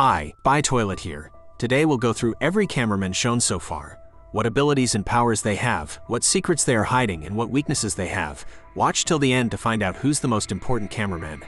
Hi, Spy Toilet here. Today we'll go through every cameraman shown so far. What abilities and powers they have, what secrets they are hiding, and what weaknesses they have. Watch till the end to find out who's the most important cameraman.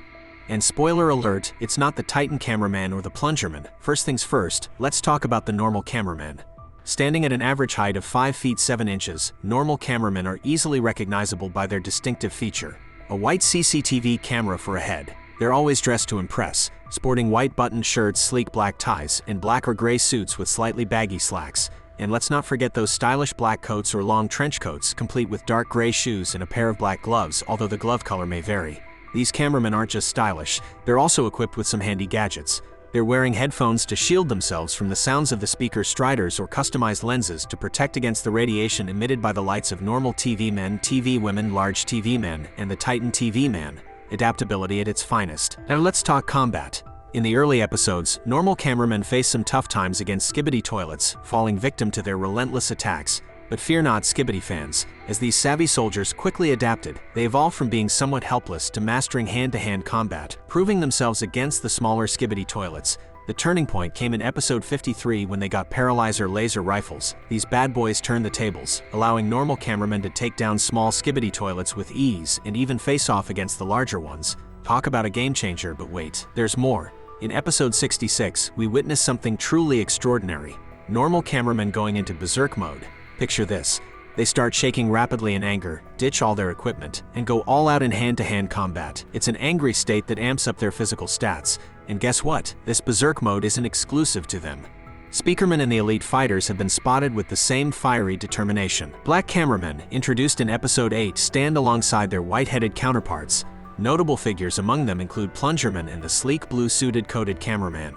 And spoiler alert, it's not the Titan cameraman or the plungerman. First things first, let's talk about the normal cameraman. Standing at an average height of 5 feet 7 inches, normal cameramen are easily recognizable by their distinctive feature: a white CCTV camera for a head. They're always dressed to impress, sporting white buttoned shirts, sleek black ties, and black or gray suits with slightly baggy slacks. And let's not forget those stylish black coats or long trench coats, complete with dark gray shoes and a pair of black gloves, although the glove color may vary. These cameramen aren't just stylish, they're also equipped with some handy gadgets. They're wearing headphones to shield themselves from the sounds of the speaker's striders, or customized lenses to protect against the radiation emitted by the lights of normal TV men, TV women, large TV men, and the Titan TV man. Adaptability at its finest. Now let's talk combat. In the early episodes, normal cameramen face some tough times against Skibidi toilets, falling victim to their relentless attacks. But fear not, Skibidi fans, as these savvy soldiers quickly adapted, they evolved from being somewhat helpless to mastering hand-to-hand combat, proving themselves against the smaller Skibidi toilets. The turning point came in episode 53 when they got paralyzer laser rifles. These bad boys turned the tables, allowing normal cameramen to take down small Skibidi toilets with ease and even face off against the larger ones. Talk about a game changer, but wait, there's more. In episode 66, we witnessed something truly extraordinary. Normal cameramen going into berserk mode. Picture this. They start shaking rapidly in anger, ditch all their equipment, and go all out in hand-to-hand combat. It's an angry state that amps up their physical stats. And guess what? This berserk mode isn't exclusive to them. Speakermen and the elite fighters have been spotted with the same fiery determination. Black cameramen, introduced in episode 8, stand alongside their white-headed counterparts. Notable figures among them include plungermen and the sleek blue-suited coated cameraman.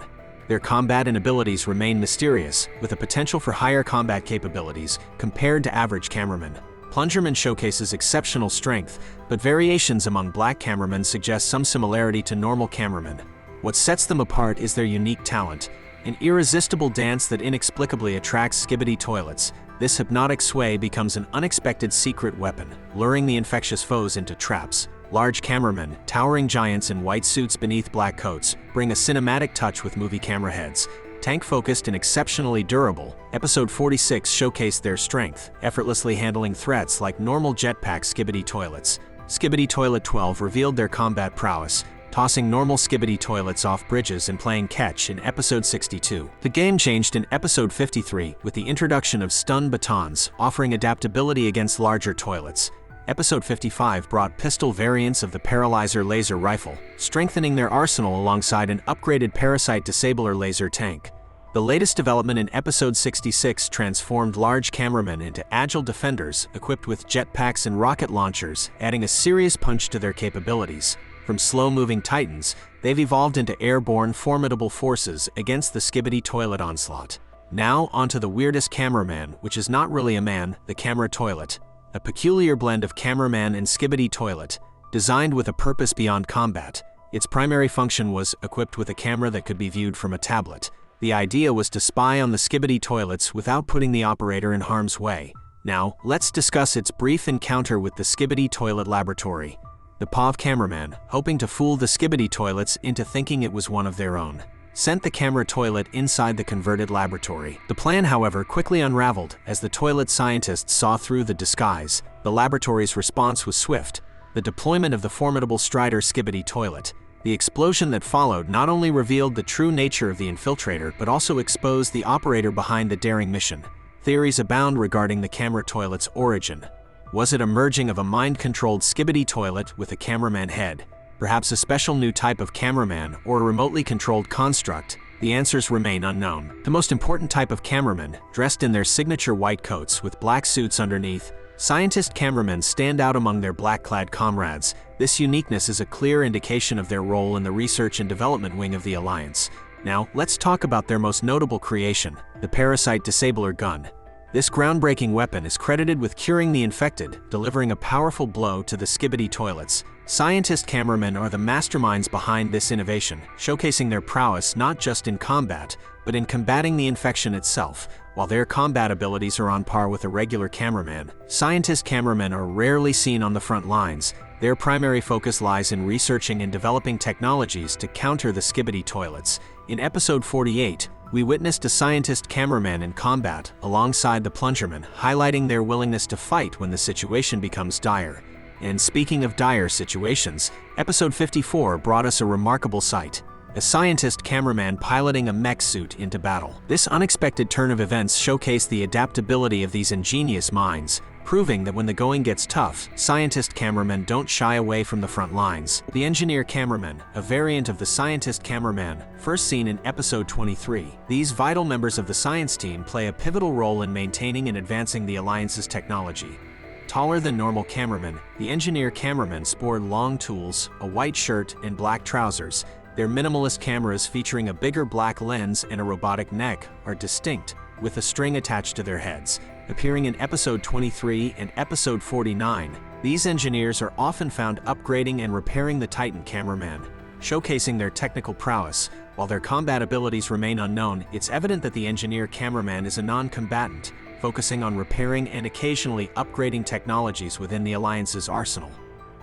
Their combat and abilities remain mysterious, with a potential for higher combat capabilities compared to average cameramen. Plungerman showcases exceptional strength, but variations among black cameramen suggest some similarity to normal cameramen. What sets them apart is their unique talent, an irresistible dance that inexplicably attracts Skibidi toilets. This hypnotic sway becomes an unexpected secret weapon, luring the infectious foes into traps. Large cameramen, towering giants in white suits beneath black coats, bring a cinematic touch with movie camera heads. Tank-focused and exceptionally durable, episode 46 showcased their strength, effortlessly handling threats like normal jetpack Skibidi toilets. Skibidi Toilet 12 revealed their combat prowess, tossing normal Skibidi toilets off bridges and playing catch in episode 62. The game changed in episode 53 with the introduction of stun batons, offering adaptability against larger toilets. Episode 55 brought pistol variants of the paralyzer laser rifle, strengthening their arsenal alongside an upgraded parasite disabler laser tank. The latest development in episode 66 transformed large cameramen into agile defenders equipped with jetpacks and rocket launchers, adding a serious punch to their capabilities. From slow-moving titans, they've evolved into airborne, formidable forces against the Skibidi toilet onslaught. Now onto the weirdest cameraman, which is not really a man, the camera toilet. A peculiar blend of cameraman and Skibidi toilet, designed with a purpose beyond combat. Its primary function was equipped with a camera that could be viewed from a tablet. The idea was to spy on the Skibidi toilets without putting the operator in harm's way. Now, let's discuss its brief encounter with the Skibidi toilet laboratory. The POV cameraman, hoping to fool the Skibidi toilets into thinking it was one of their own, sent the camera toilet inside the converted laboratory. The plan, however, quickly unraveled as the toilet scientists saw through the disguise. The laboratory's response was swift. The deployment of the formidable Strider Skibidi toilet. The explosion that followed not only revealed the true nature of the infiltrator, but also exposed the operator behind the daring mission. Theories abound regarding the camera toilet's origin. Was it a merging of a mind-controlled Skibidi toilet with a cameraman head? Perhaps a special new type of cameraman or a remotely controlled construct? The answers remain unknown. The most important type of cameraman, dressed in their signature white coats with black suits underneath, scientist cameramen stand out among their black-clad comrades. This uniqueness is a clear indication of their role in the research and development wing of the Alliance. Now, let's talk about their most notable creation, the parasite disabler gun. This groundbreaking weapon is credited with curing the infected, delivering a powerful blow to the Skibidi toilets. Scientist cameramen are the masterminds behind this innovation, showcasing their prowess not just in combat, but in combating the infection itself. While their combat abilities are on par with a regular cameraman, scientist cameramen are rarely seen on the front lines. Their primary focus lies in researching and developing technologies to counter the Skibidi toilets. In episode 48, we witnessed a scientist cameraman in combat alongside the plungerman, highlighting their willingness to fight when the situation becomes dire. And speaking of dire situations, episode 54 brought us a remarkable sight: a scientist cameraman piloting a mech suit into battle. This unexpected turn of events showcased the adaptability of these ingenious minds, proving that when the going gets tough, scientist cameramen don't shy away from the front lines. The engineer cameraman, a variant of the scientist cameraman, first seen in episode 23. These vital members of the science team play a pivotal role in maintaining and advancing the Alliance's technology. Taller than normal cameramen, the engineer cameramen sport long tools, a white shirt, and black trousers. Their minimalist cameras, featuring a bigger black lens and a robotic neck, are distinct, with a string attached to their heads. Appearing in episode 23 and episode 49, these engineers are often found upgrading and repairing the Titan cameraman, showcasing their technical prowess. While their combat abilities remain unknown, it's evident that the engineer cameraman is a non-combatant, focusing on repairing and occasionally upgrading technologies within the Alliance's arsenal.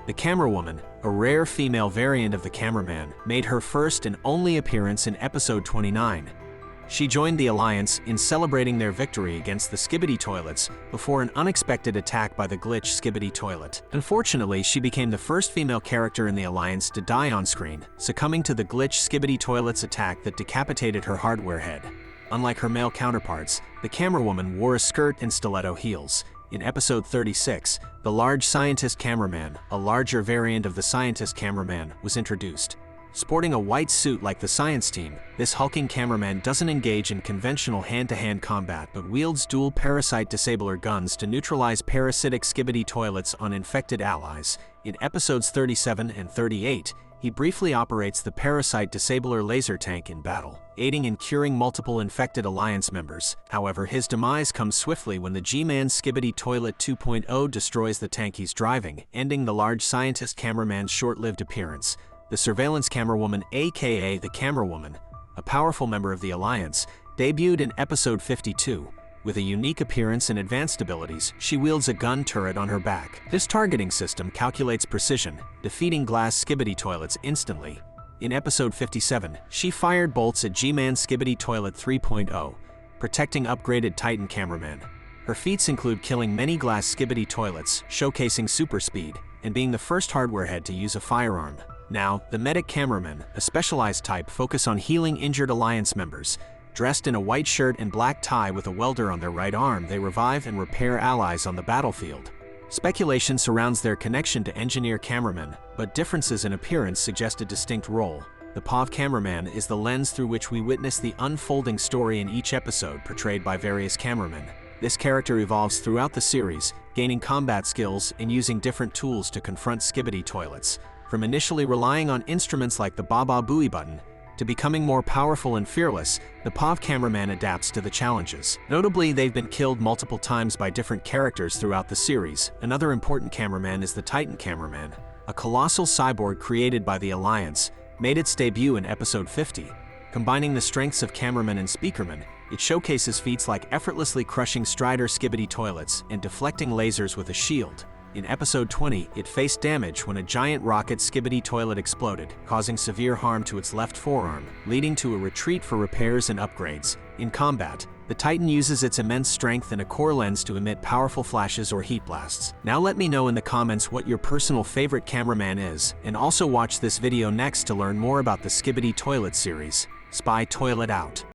The camerawoman, a rare female variant of the cameraman, made her first and only appearance in episode 29. She joined the Alliance in celebrating their victory against the Skibidi toilets before an unexpected attack by the glitch Skibidi toilet. Unfortunately, she became the first female character in the Alliance to die on screen, succumbing to the glitch Skibidi toilet's attack that decapitated her hardware head. Unlike her male counterparts, the camerawoman wore a skirt and stiletto heels. In episode 36, the large scientist cameraman, a larger variant of the scientist cameraman, was introduced. Sporting a white suit like the science team, this hulking cameraman doesn't engage in conventional hand-to-hand combat but wields dual parasite disabler guns to neutralize parasitic Skibidi toilets on infected allies. In episodes 37 and 38, he briefly operates the parasite disabler laser tank in battle, aiding in curing multiple infected Alliance members. However, his demise comes swiftly when the G-Man Skibidi Toilet 2.0 destroys the tank he's driving, ending the large scientist cameraman's short-lived appearance. The surveillance camerawoman, aka the camerawoman, a powerful member of the Alliance, debuted in episode 52. With a unique appearance and advanced abilities, she wields a gun turret on her back. This targeting system calculates precision, defeating glass Skibidi toilets instantly. In episode 57, she fired bolts at G-Man Skibidi Toilet 3.0, protecting upgraded Titan cameraman. Her feats include killing many glass Skibidi toilets, showcasing super speed, and being the first hardware head to use a firearm. Now, the medic cameramen, a specialized type, focus on healing injured Alliance members. Dressed in a white shirt and black tie with a welder on their right arm, they revive and repair allies on the battlefield. Speculation surrounds their connection to engineer cameramen, but differences in appearance suggest a distinct role. The POV cameraman is the lens through which we witness the unfolding story in each episode, portrayed by various cameramen. This character evolves throughout the series, gaining combat skills and using different tools to confront Skibidi toilets. From initially relying on instruments like the Baba Booey button, to becoming more powerful and fearless, the POV cameraman adapts to the challenges. Notably, they've been killed multiple times by different characters throughout the series. Another important cameraman is the Titan cameraman, a colossal cyborg created by the Alliance, made its debut in episode 50. Combining the strengths of cameraman and speakerman, it showcases feats like effortlessly crushing Strider Skibidi toilets and deflecting lasers with a shield. In episode 20, it faced damage when a giant rocket Skibidi toilet exploded, causing severe harm to its left forearm, leading to a retreat for repairs and upgrades. In combat, the Titan uses its immense strength and a core lens to emit powerful flashes or heat blasts. Now let me know in the comments what your personal favorite cameraman is, and also watch this video next to learn more about the Skibidi Toilet series. Spy Toilet out.